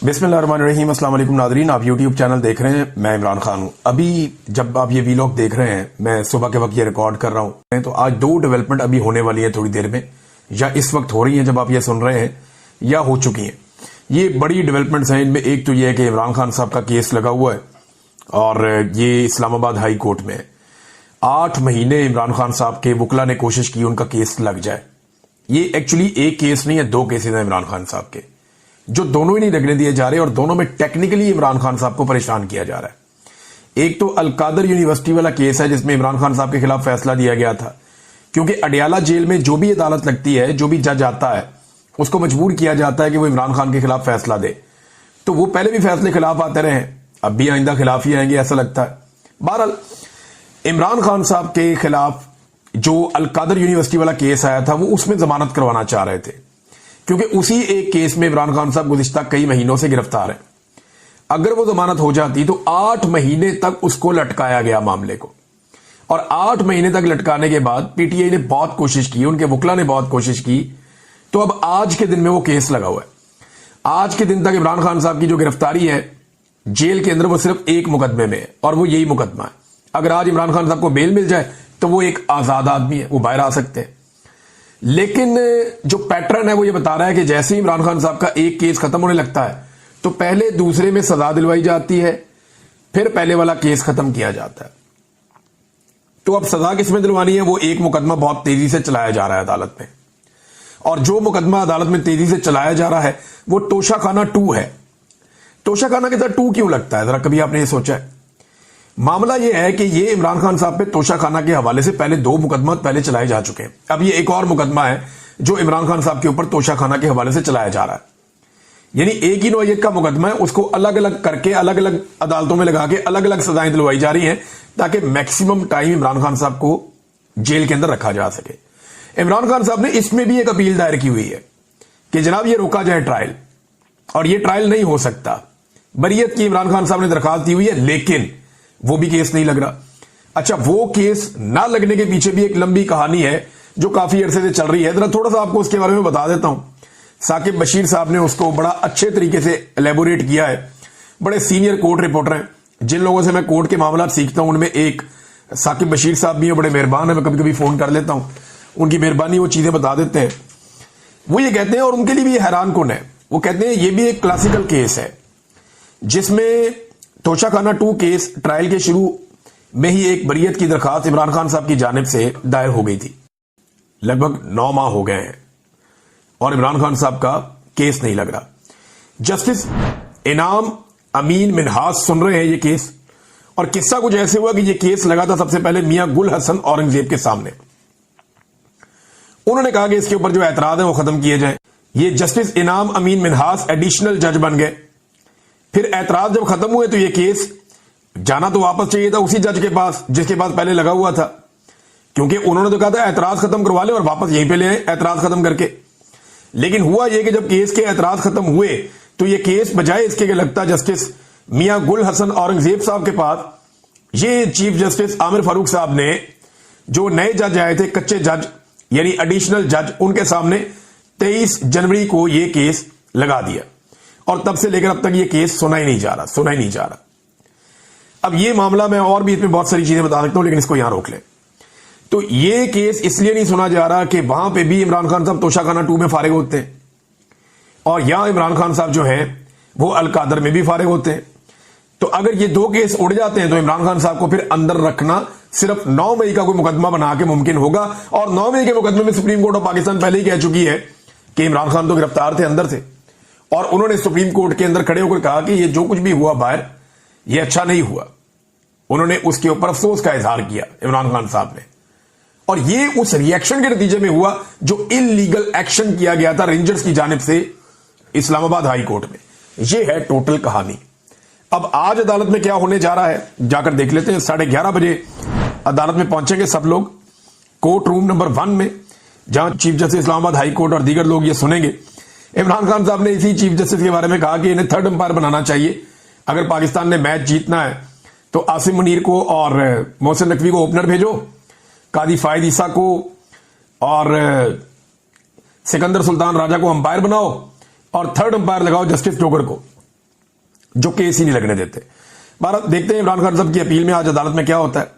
बिस्मिल्लाहिर्रहमानिर्रहीम। अस्सलाम वालेकुम नादरीन, आप यूट्यूब चैनल देख रहे हैं। मैं इमरान खान हूं। अभी जब आप ये वीलॉग देख रहे हैं, मैं सुबह के वक्त ये रिकॉर्ड कर रहा हूं, तो आज दो डेवलपमेंट अभी होने वाली है थोड़ी देर में, या इस वक्त हो रही है जब आप ये सुन रहे हैं, या हो चुकी हैं। ये बड़ी डेवलपमेंट्स हैं। इनमें एक तो ये है कि इमरान खान साहब का केस लगा हुआ है और ये इस्लामाबाद हाई कोर्ट में है। 8 महीने इमरान खान साहब के वकला ने कोशिश की उनका केस लग जाए। ये एक्चुअली एक केस नहीं है, 2 केसेस हैं इमरान खान साहब के, जो दोनों ही नहीं लगने दिए जा रहे और दोनों में टेक्निकली इमरान खान साहब को परेशान किया जा रहा है। एक तो अलकादर यूनिवर्सिटी वाला केस है जिसमें इमरान खान साहब के खिलाफ फैसला दिया गया था, क्योंकि अडियाला जेल में जो भी अदालत लगती है, जो भी जज आता है, उसको मजबूर किया जाता है कि वो इमरान खान के खिलाफ फैसला दे। तो वो पहले भी फैसले खिलाफ आते रहे, अब भी आइंदा खिलाफ ही आएंगे ऐसा लगता है। बहरहाल इमरान खान साहब के खिलाफ जो अलकादर यूनिवर्सिटी वाला केस आया था, वो उसमें जमानत करवाना चाह रहे थे, क्योंकि उसी एक केस में इमरान खान साहब गुज़िश्ता कई महीनों से गिरफ्तार हैं। अगर वो जमानत हो जाती तो 8 महीने तक उसको लटकाया गया मामले को, और 8 महीने तक लटकाने के बाद पीटीआई ने बहुत कोशिश की, उनके वकला ने बहुत कोशिश की, तो अब आज के दिन में वो केस लगा हुआ है। आज के दिन तक इमरान खान साहब की जो गिरफ्तारी है जेल के अंदर, वो सिर्फ एक मुकदमे में है, और वो यही मुकदमा है। अगर आज इमरान खान साहब को बेल मिल जाए तो वो एक आजाद आदमी है, वो बाहर आ सकते हैं। लेकिन जो पैटर्न है वो ये बता रहा है कि जैसे ही इमरान खान साहब का एक केस खत्म होने लगता है तो पहले दूसरे में सजा दिलवाई जाती है, फिर पहले वाला केस खत्म किया जाता है। तो अब सजा किसमें दिलवानी है? वो एक मुकदमा बहुत तेजी से चलाया जा रहा है अदालत में, और जो मुकदमा अदालत में तेजी से चलाया जा रहा है वो तोशाखाना 2 है। तोशाखाना के साथ 2 क्यों लगता है, जरा कभी आपने ये सोचा है? मामला यह है कि ये इमरान खान साहब पे तोशाखाना के हवाले से पहले 2 मुकदमा पहले चलाए जा चुके हैं। अब ये एक और मुकदमा है जो इमरान खान साहब के ऊपर तोशाखाना के हवाले से चलाया जा रहा है। यानी एक ही नौयत का मुकदमा है, उसको अलग अलग करके अलग अलग अदालतों में लगा के अलग अलग सजाएं दिलवाई जा रही हैं, ताकि मैक्सिमम टाइम इमरान खान साहब को जेल के अंदर रखा जा सके। इमरान खान साहब ने इसमें भी एक अपील दायर की हुई है कि जनाब ये रोका जाए ट्रायल, और ये ट्रायल नहीं हो सकता। बरीयत की इमरान खान साहब ने दरखास्त दी हुई है, लेकिन वो भी केस नहीं लग रहा। अच्छा, वो केस ना लगने के पीछे भी एक लंबी कहानी है जो काफी अरसे से चल रही है। जरा थोड़ा सा आपको उसके बारे में बता देता हूं। साकिब बशीर साहब ने उसको बड़ा अच्छे तरीके से एलेबोरेट किया है। बड़े सीनियर कोर्ट रिपोर्टर हैं, जिन लोगों से मैं कोर्ट के मामला सीखता हूं उनमें एक साकिब बशीर साहब भी है, बड़े मेहरबान है। मैं कभी कभी फोन कर लेता हूं, उनकी मेहरबानी, वो चीजें बता देते हैं। वो ये कहते हैं, और उनके लिए भी हैरान कौन है, वो कहते हैं ये भी एक क्लासिकल केस है जिसमें तोशाखाना 2 केस ट्रायल के शुरू में ही एक बरीयत की दरखास्त इमरान खान साहब की जानिब से दायर हो गई थी। लगभग 9 माह हो गए हैं और इमरान खान साहब का केस नहीं लग रहा। जस्टिस इनाम अमीन मिनहास सुन रहे हैं ये केस, और किस्सा कुछ ऐसे हुआ कि ये केस लगा था सबसे पहले मियां गुल हसन औरंगजेब के सामने। उन्होंने कहा कि इसके ऊपर जो एतराज है वो खत्म किए जाए। ये जस्टिस इनाम अमीन मिनहास एडिशनल जज बन गए। फिर एतराज जब खत्म हुए तो ये केस जाना तो वापस चाहिए था उसी जज के पास जिसके पास पहले लगा हुआ था, क्योंकि उन्होंने तो कहा था एतराज खत्म करवा ले और वापस यहीं पे ले आए एतराज खत्म करके। लेकिन हुआ यह कि जब केस के एतराज खत्म हुए तो ये केस बजाय इसके लगता जस्टिस मियां गुल हसन औरंगजेब साहब के पास, ये चीफ जस्टिस आमिर फारूक साहब ने, जो नए जज आए थे, कच्चे जज यानी एडिशनल जज, उनके सामने 23 जनवरी को ये केस लगा दिया, और तब से लेकर अब तक ये केस सुना ही नहीं जा रहा। अब ये मामला, मैं और भी इसमें बहुत सारी चीजें बता सकता हूं, लेकिन इसको यहां रोक लें। तो ये केस इसलिए नहीं सुना जा रहा कि वहां पे भी इमरान खान साहब तोशाखाना 2 में फारिग होते हैं, और यहां इमरान खान साहब जो है वो अलकादर में भी फारिग होते हैं। तो अगर ये 2 केस उड़ जाते हैं तो इमरान खान साहब को फिर अंदर रखना सिर्फ 9 मई का कोई मुकदमा बना के मुमकिन होगा, और 9 मई के मुकदमे में सुप्रीम कोर्ट ऑफ पाकिस्तान पहले ही कह चुकी है कि इमरान खान तो गिरफ्तार थे अंदर से, और उन्होंने सुप्रीम कोर्ट के अंदर खड़े होकर कहा कि ये जो कुछ भी हुआ बाहर, ये अच्छा नहीं हुआ। उन्होंने उसके ऊपर अफसोस का इजहार किया इमरान खान साहब ने, और ये उस रिएक्शन के नतीजे में हुआ जो इलीगल एक्शन किया गया था रेंजर्स की जानिब से इस्लामाबाद हाई कोर्ट में। ये है टोटल कहानी। अब आज अदालत में क्या होने जा रहा है जाकर देख लेते हैं। 11:30 बजे अदालत में पहुंचेंगे सब लोग, कोर्ट रूम नंबर 1 में, जहां chief justice Islamabad high court और दीगर लोग ये सुनेंगे। इमरान खान साहब ने इसी चीफ जस्टिस के बारे में कहा कि इन्हें 3rd अंपायर बनाना चाहिए। अगर पाकिस्तान ने मैच जीतना है तो आसिम मुनीर को और मोहसिन नकवी को ओपनर भेजो, कादी फायद ईसा को और सिकंदर सुल्तान राजा को अंपायर बनाओ, और 3rd अंपायर लगाओ जस्टिस जोगर को। जो केस ही नहीं लगने देते। भारत देखते हैं इमरान खान साहब की अपील में आज अदालत में क्या होता है।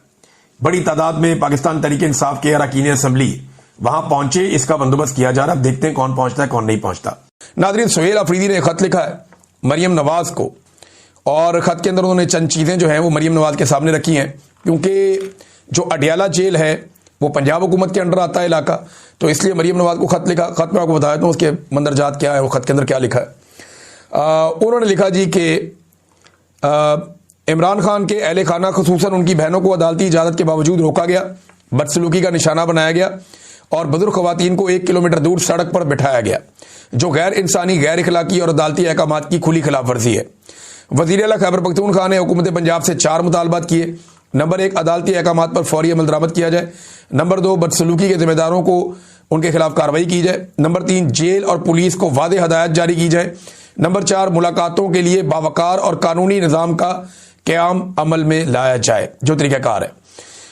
बड़ी तादाद में पाकिस्तान तहरीक इंसाफ के अरकान असेंबली वहां पहुंचे, इसका बंदोबस्त किया जा रहा है। देखते हैं कौन पहुंचता है कौन नहीं पहुंचता। नाज़रीन, सुहेल अफरीदी ने खत लिखा है मरियम नवाज को, और खत के अंदर उन्होंने चंद चीजें जो हैं वो मरियम नवाज के सामने रखी हैं, क्योंकि जो अडियाला जेल है वो पंजाब हुकूमत के अंडर आता है इलाका, तो इसलिए मरियम नवाज को खत लिखा। खत में आपको बताया तो उसके मंदरजात क्या है, वो खत के अंदर क्या लिखा है। उन्होंने लिखा जी कि इमरान खान के अहले खाना खुसूसन उनकी बहनों को अदालती इजाजत के बावजूद रोका गया, बदसलूकी का निशाना बनाया गया और बुजुर्ग खवातीन को 1 किलोमीटर दूर सड़क पर बिठाया गया, जो गैर इंसानी, गैर इखलाकी और अदालती अहकामात की खुली खिलाफ वर्जी है। वज़ीर आला खैबर पख्तूनख्वा ने हुकूमत पंजाब से 4 मुतालबात किए। नंबर 1, अदालती अहकामात पर फौरी अमल दरामद किया जाए। नंबर 2, बदसलूकी के जिम्मेदारों को उनके खिलाफ कार्रवाई की जाए। नंबर 3, जेल और पुलिस को वादे हदायत जारी की जाए। नंबर 4, मुलाकातों के लिए बावकार और कानूनी निज़ाम का क़याम अमल में लाया जाए, जो तरीक़ाकार है।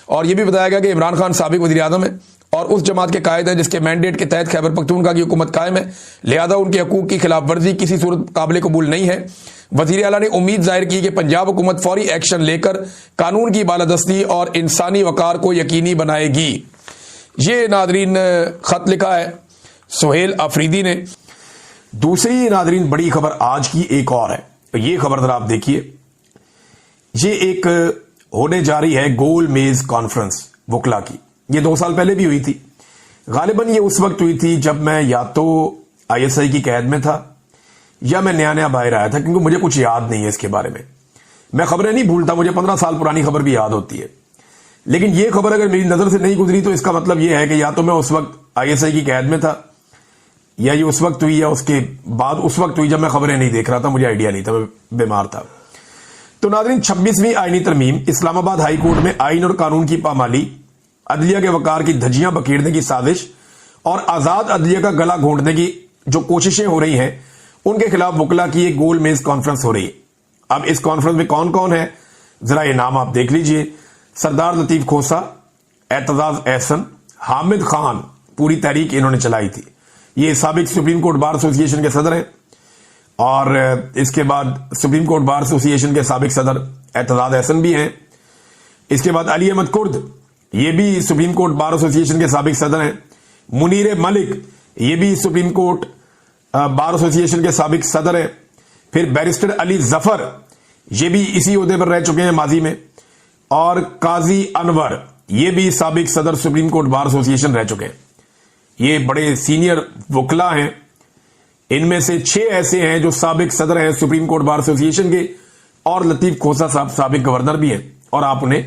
और यह भी बताया गया कि इमरान खान साबिक वज़ीर आज़म है और उस जमात के कायद हैं जिसके मैंडेट के तहत खैबर पख्तूनख्वा की हुकूमत कायम है, लिहाजा उनके हकूक़ की खिलाफ वर्जी किसी सूरत काबिल कबूल नहीं है। वज़ीर आला ने उम्मीद जाहिर की कि पंजाब हुकूमत फौरी एक्शन लेकर कानून की बालादस्ती और इंसानी वकार को यकीनी बनाएगी। ये नादरीन खत लिखा है सुहेल अफरीदी ने। दूसरी नादरीन बड़ी खबर आज की एक और है, ये खबर जरा आप देखिए। ये एक होने जा रही है गोल मेज कॉन्फ्रेंस वकला की। ये 2 साल पहले भी हुई थी। गालिबन ये उस वक्त हुई थी जब मैं या तो ISI की कैद में था या मैं नया नया बाहर आया था, क्योंकि मुझे कुछ याद नहीं है इसके बारे में। मैं खबरें नहीं भूलता, मुझे 15 साल पुरानी खबर भी याद होती है। लेकिन ये खबर अगर मेरी नजर से नहीं गुजरी तो इसका मतलब यह है कि या तो मैं उस वक्त ISI की कैद में था, या ये उस वक्त हुई या उसके बाद उस वक्त हुई जब मैं खबरें नहीं देख रहा था, मुझे आइडिया नहीं था, मैं बीमार था। तो नाज़रीन, 26वीं आईनी तरमीम, इस्लामाबाद हाई कोर्ट में आइन और कानून की पामाली, अदलिया के वकार की धज्जियां बखेरने की साजिश और आजाद अदलिया का गला घोंटने की जो कोशिशें हो रही हैं, उनके खिलाफ वकला की एक गोल मेज कॉन्फ्रेंस हो रही है। अब इस कॉन्फ्रेंस में कौन कौन है, जरा ये नाम आप देख लीजिए। सरदार लतीफ खोसा, एतजाज एहसन, हामिद खान, पूरी तहरीक इन्होंने चलाई थी। ये साबिक सुप्रीम कोर्ट बार एसोसिएशन के सदर हैं, और इसके बाद सुप्रीम कोर्ट बार एसोसिएशन के साबिक सदर एतजाज एहसन भी हैं। इसके बाद अली अहमद कुर्द, ये भी सुप्रीम कोर्ट बार एसोसिएशन के साबिक सदर हैं। मुनीर मलिक, ये भी सुप्रीम कोर्ट बार एसोसिएशन के साबिक सदर हैं। फिर बैरिस्टर अली जफर, ये भी इसी ओहदे पर रह चुके हैं माजी में। और काजी अनवर, ये भी साबिक सदर सुप्रीम कोर्ट बार एसोसिएशन रह चुके हैं। ये बड़े सीनियर वकला हैं। इनमें से 6 ऐसे हैं जो साबिक सदर हैं सुप्रीम कोर्ट बार एसोसिएशन के, और लतीफ खोसा साहब साबिक गवर्नर भी हैं, और आप उन्हें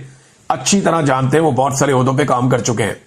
अच्छी तरह जानते हैं, वो बहुत सारे ओहदों पे काम कर चुके हैं।